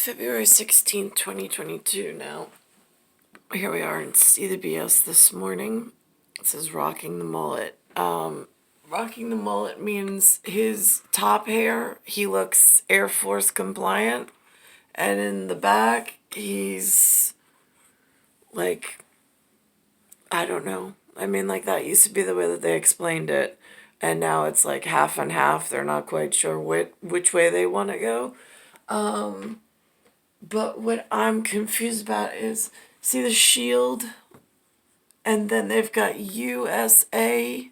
February 16th, 2022 now. Here we are in See the BS this morning. It says rocking the mullet. Rocking the mullet means his top hair, he looks Air Force compliant. And in the back, he's like, I don't know. I mean, like that used to be the way that they explained it. And now it's like half and half. They're not quite sure which way they want to go. But what I'm confused about is, see the shield? And then they've got USA.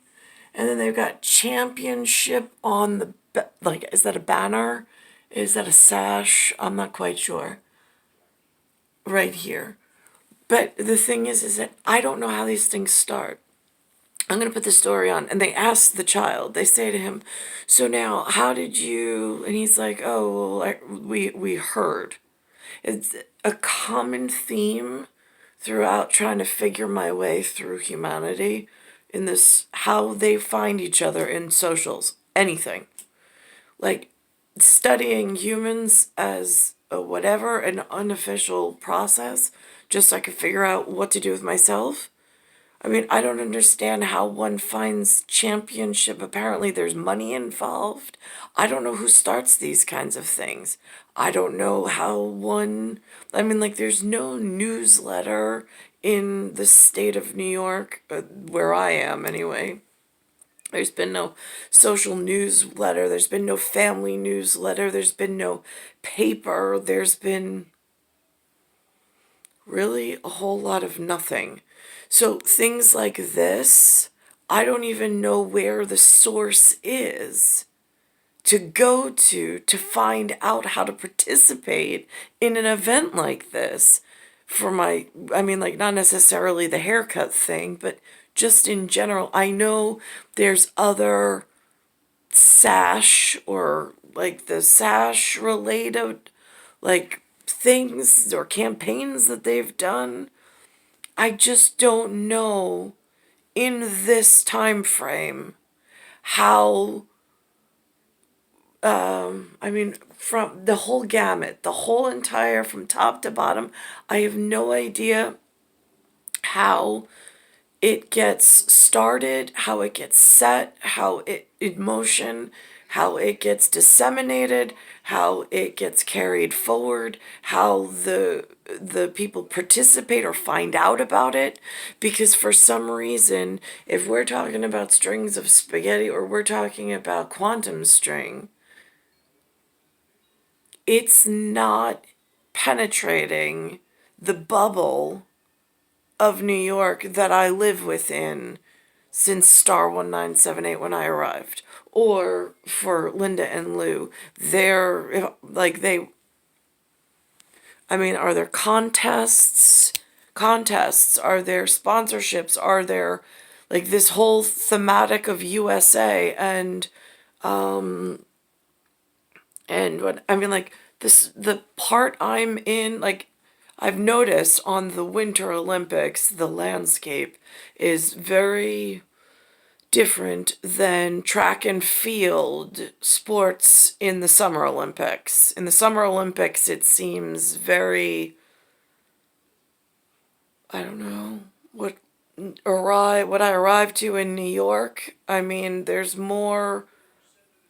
And then they've got championship on the, like, is that a banner? Is that a sash? I'm not quite sure. Right here. But the thing is that I don't know how these things start. I'm going to put the story on. And they ask the child, they say to him, so now, how did you, and he's like, oh, well, we heard. It's a common theme throughout trying to figure my way through humanity in this, how they find each other in socials, anything. Like studying humans as a whatever, an unofficial process, just so I could figure out what to do with myself. I mean, I don't understand how one finds championship. Apparently, there's money involved. I don't know who starts these kinds of things. I don't know how one. I mean, like, there's no newsletter in the state of New York, where I am anyway. There's been no social newsletter. There's been no family newsletter. There's been no paper. There's been really a whole lot of nothing. So things like this, I don't even know where the source is to go to find out how to participate in an event like this. For my, I mean, like, not necessarily the haircut thing, but just in general. I know there's other sash or like the sash related, like, things or campaigns that they've done. I just don't know in this time frame how, I mean, from the whole gamut, the whole entire, from top to bottom, I have no idea how it gets started, how it gets set, how it in motion, how it gets disseminated, how it gets carried forward, how the people participate or find out about it. Because for some reason, if we're talking about strings of spaghetti or we're talking about quantum string, it's not penetrating the bubble of New York that I live within since star 1978 when I arrived. Or for Linda and Lou, they're like I mean, are there contests? Contests? Are there sponsorships? Are there, like, this whole thematic of USA and what I mean, like, this, the part I'm in, like, I've noticed on the Winter Olympics, the landscape is very different than track and field sports in the Summer Olympics. In the Summer Olympics, it seems very, I don't know, what I arrived to in New York. I mean, there's more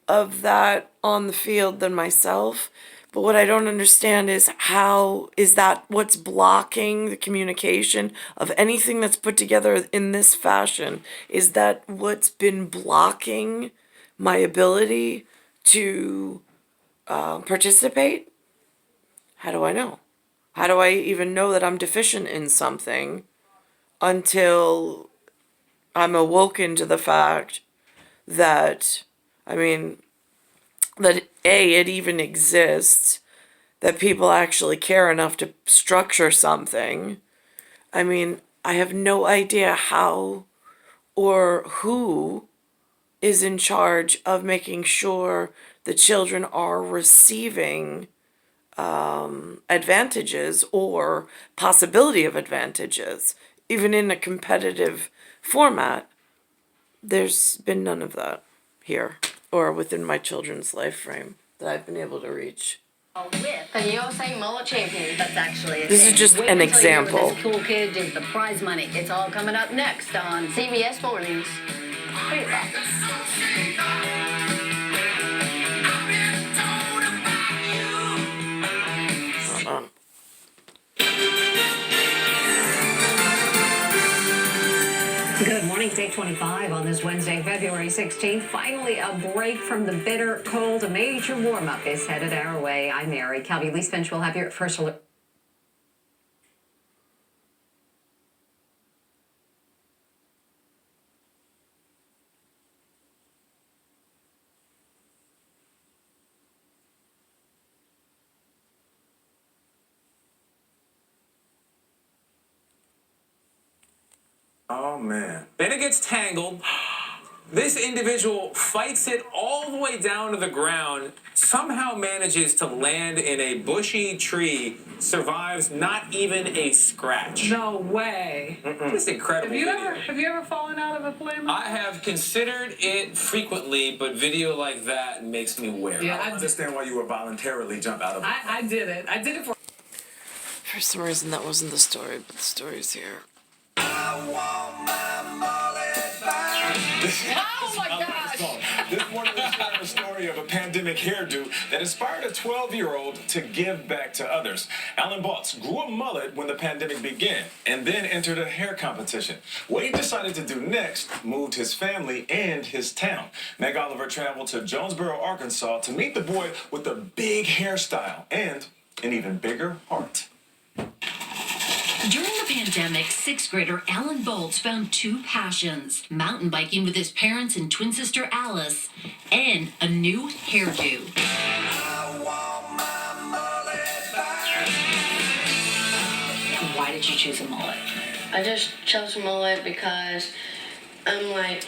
of that on the field than myself. But what I don't understand is how is that what's blocking the communication of anything that's put together in this fashion? Is that what's been blocking my ability to participate? How do I know? How do I even know that I'm deficient in something until I'm awoken to the fact that, I mean, that A, it even exists, that people actually care enough to structure something. I mean, I have no idea how or who is in charge of making sure the children are receiving advantages or possibility of advantages, even in a competitive format. There's been none of that here or within my children's life frame that I've been able to reach. With the USA Mullet Champion. That's actually a This is thing. just Wait an until you hear what example. this cool kid did the prize money. It's all coming up next on CBS Mornings. Wait about Hold on. Good morning, day 25 on this Wednesday, February 16th. Finally, a break from the bitter cold. A major warm-up is headed our way. I'm Mary. Calvi Lee Finch will have your first alert. Oh, man. Then it gets tangled. This individual fights it all the way down to the ground, somehow manages to land in a bushy tree, survives not even a scratch. No way. Just incredible video. Have you ever fallen out of a plane? I have considered it frequently, but video like that makes me wary. Yeah, I understand why you would voluntarily jump out of it. I did it. I did it for. For some reason, that wasn't the story, but the story's here. Oh my gosh! This morning we're sharing a story of a pandemic hairdo that inspired a 12-year-old to give back to others. Alan Baltz grew a mullet when the pandemic began and then entered a hair competition. What he decided to do next moved his family and his town. Meg Oliver traveled to Jonesboro, Arkansas to meet the boy with a big hairstyle and an even bigger heart. During the pandemic, sixth grader Alan Baltz found two passions: mountain biking with his parents and twin sister Alice, and a new hairdo. Why did you choose a mullet? I just chose a mullet because I'm like,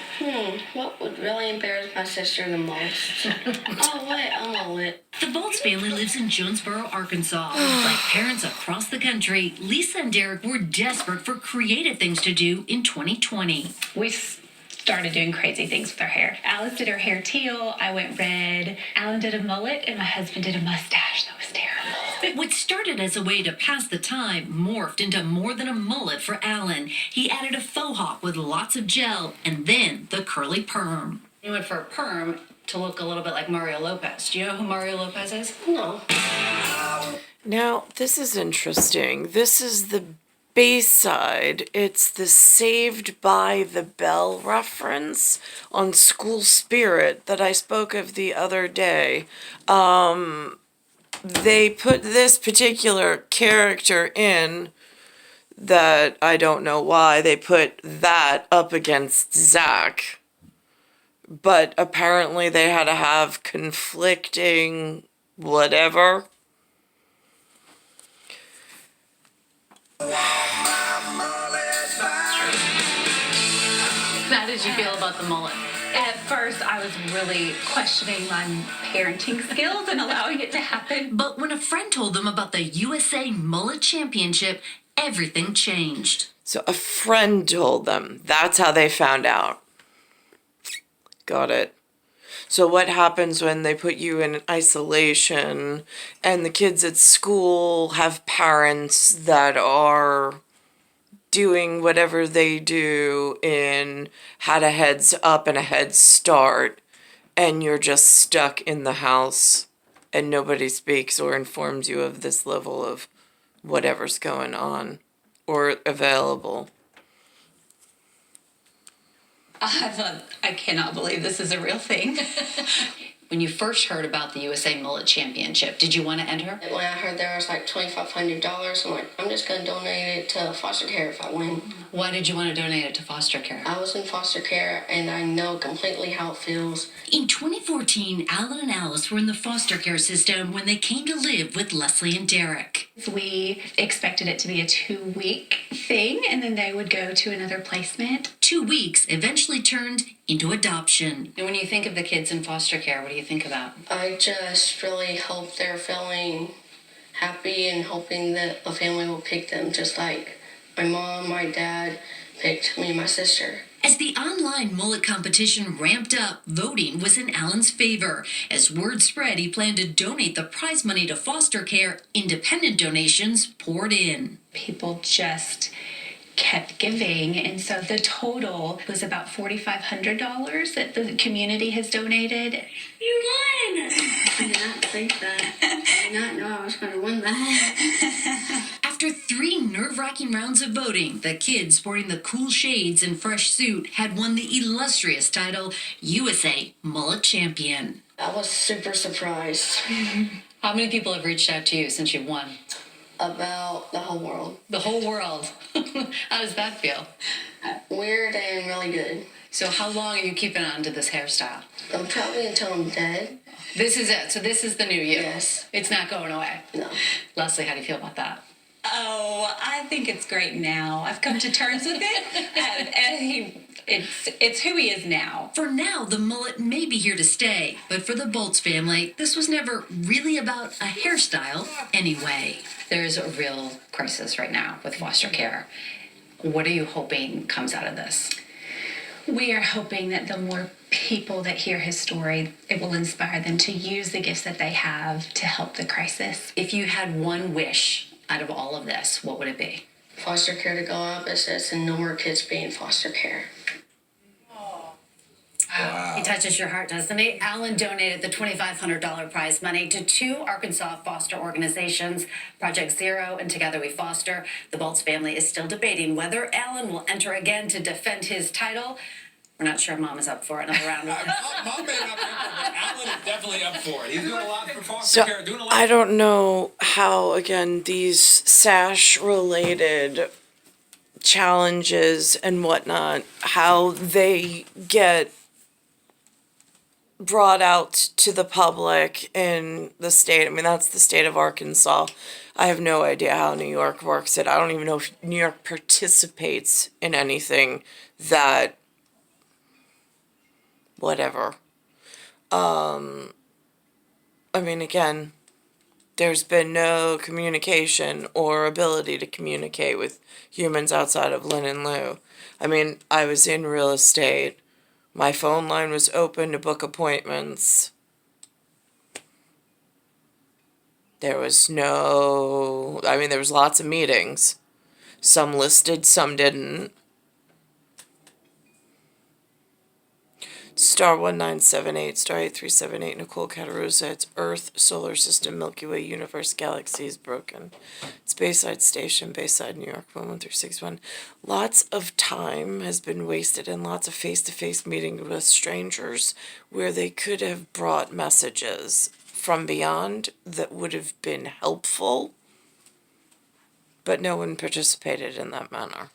what would really embarrass my sister the most? Oh, wait, a mullet. The Baltz family lives in Jonesboro, Arkansas. Like parents across the country, Lisa and Derek were desperate for creative things to do in 2020. We started doing crazy things with our hair. Alice did her hair teal, I went red. Alan did a mullet, and my husband did a mustache. That was terrible. What started as a way to pass the time morphed into more than a mullet for Alan. He added a faux hawk with lots of gel, and then the curly perm. He went for a perm to look a little bit like Mario Lopez. Do you know who Mario Lopez is? No. Now, this is interesting. This is the B-side. It's the Saved by the Bell reference on School Spirit that I spoke of the other day. They put this particular character in that I don't know why they put that up against Zach. But apparently they had to have conflicting whatever. How did you feel about the mullet? At first, I was really questioning my parenting skills and allowing it to happen. But when a friend told them about the USA Mullet Championship, everything changed. So a friend told them. That's how they found out. Got it. So what happens when they put you in isolation and the kids at school have parents that are doing whatever they do in had a heads up and a head start, and you're just stuck in the house and nobody speaks or informs you of this level of whatever's going on or available? I cannot believe this is a real thing. When you first heard about the USA Mullet Championship, did you want to enter? When I heard there was like $2,500, I'm like, I'm just going to donate it to foster care if I win. Why did you want to donate it to foster care? I was in foster care and I know completely how it feels. In 2014, Alan and Alice were in the foster care system when they came to live with Leslie and Derek. We expected it to be a 2-week thing, and then they would go to another placement. 2 weeks eventually turned into adoption. And when you think of the kids in foster care, what do you think about? I just really hope they're feeling happy and hoping that a family will pick them just like my mom, my dad picked me and my sister. As the online mullet competition ramped up, voting was in Alan's favor. As word spread he planned to donate the prize money to foster care, independent donations poured in. People just kept giving, and so the total was about $4,500 that the community has donated. You won! I did not think that. I did not know I was going to win that. After 3 nerve-wracking rounds of voting, the kid sporting the cool shades and fresh suit had won the illustrious title USA Mullet Champion. I was super surprised How many people have reached out to you since you've won? about the whole world. The whole world. How does that feel? Weird and really good. So how long are you keeping on to this hairstyle? Probably until I'm dead. This is it. So this is the new you. Yes. It's not going away. No. Leslie, how do you feel about that? Oh, I think it's great now. I've come to terms with it, and it's who he is now. For now, the mullet may be here to stay, but for the Bolts family, this was never really about a hairstyle anyway. There's a real crisis right now with foster care. What are you hoping comes out of this? We are hoping that the more people that hear his story, it will inspire them to use the gifts that they have to help the crisis. If you had one wish out of all of this, what would it be? Foster care to go out of business and no more kids being in foster care. He touches your heart, doesn't he? Alan donated the $2,500 prize money to 2 Arkansas foster organizations, Project Zero and Together We Foster. The Bolts family is still debating whether Alan will enter again to defend his title. We're not sure Mom is up for another round. Mom may not be up for it, but Alan is definitely up for it. He's doing a lot for foster So care, doing a lot. I don't know how, again, these SASH-related challenges and whatnot, how they get brought out to the public in the state. I mean, that's the state of Arkansas. I have no idea how New York works it. I don't even know if New York participates in anything that, whatever. I mean, again, there's been no communication or ability to communicate with humans outside of Lynn and Lou. I mean, I was in real estate. My phone line was open to book appointments. There was there was lots of meetings. Some listed, some didn't. Star 1978, Star 8378, Nicole, Cattaruzza. It's Earth, Solar System, Milky Way, Universe, Galaxy is broken. It's Bayside Station, Bayside, New York, 11361. Lots of time has been wasted and lots of face-to-face meetings with strangers where they could have brought messages from beyond that would have been helpful, but no one participated in that manner.